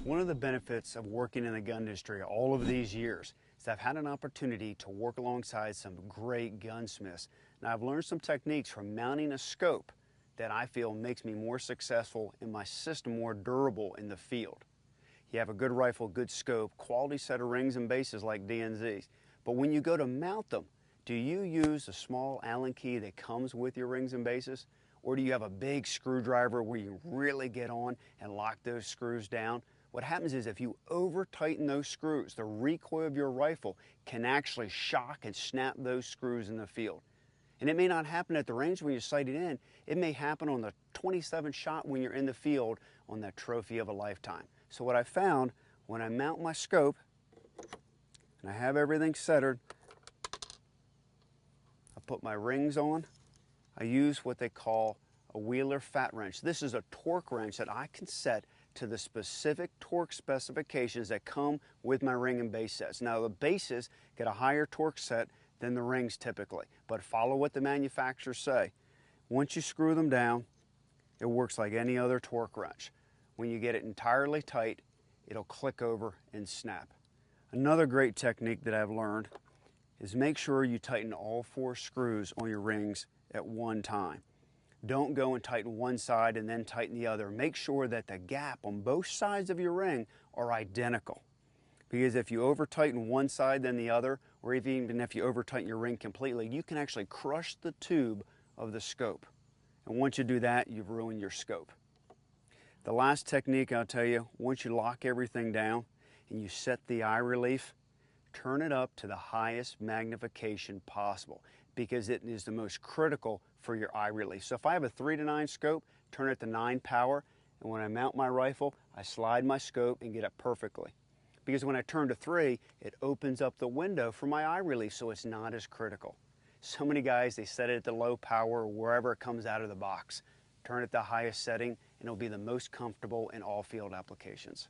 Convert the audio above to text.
One of the benefits of working in the gun industry all of these years is I've had an opportunity to work alongside some great gunsmiths. Now I've learned some techniques from mounting a scope that I feel makes me more successful and my system more durable in the field. You have a good rifle, good scope, quality set of rings and bases like DNZs. But when you go to mount them, do you use a small Allen key that comes with your rings and bases? Or do you have a big screwdriver where you really get on and lock those screws down? What happens is if you over tighten those screws, the recoil of your rifle can actually shock and snap those screws in the field. And it may not happen at the range when you sight it in. It may happen on the 27th shot when you're in the field on that trophy of a lifetime. So what I found when I mount my scope and I have everything centered, I put my rings on. I use what they call a Wheeler fat wrench. This is a torque wrench that I can set to the specific torque specifications that come with my ring and base sets. Now the bases get a higher torque set than the rings typically, but follow what the manufacturers say. Once you screw them down, it works like any other torque wrench. When you get it entirely tight, it'll click over and snap. Another great technique that I've learned is make sure you tighten all 4 screws on your rings at one time. Don't go and tighten one side and then tighten the other. Make sure that the gap on both sides of your ring are identical. Because if you over tighten one side then the other, or even if you over tighten your ring completely, you can actually crush the tube of the scope. And once you do that, you've ruined your scope. The last technique I'll tell you, once you lock everything down and you set the eye relief, turn it up to the highest magnification possible because it is the most critical for your eye relief. So if I have a 3:9 scope, turn it to 9 power, and when I mount my rifle, I slide my scope and get it perfectly. Because when I turn to 3, it opens up the window for my eye relief, so it's not as critical. So many guys, they set it at the low power or wherever it comes out of the box. Turn it to the highest setting, and it'll be the most comfortable in all field applications.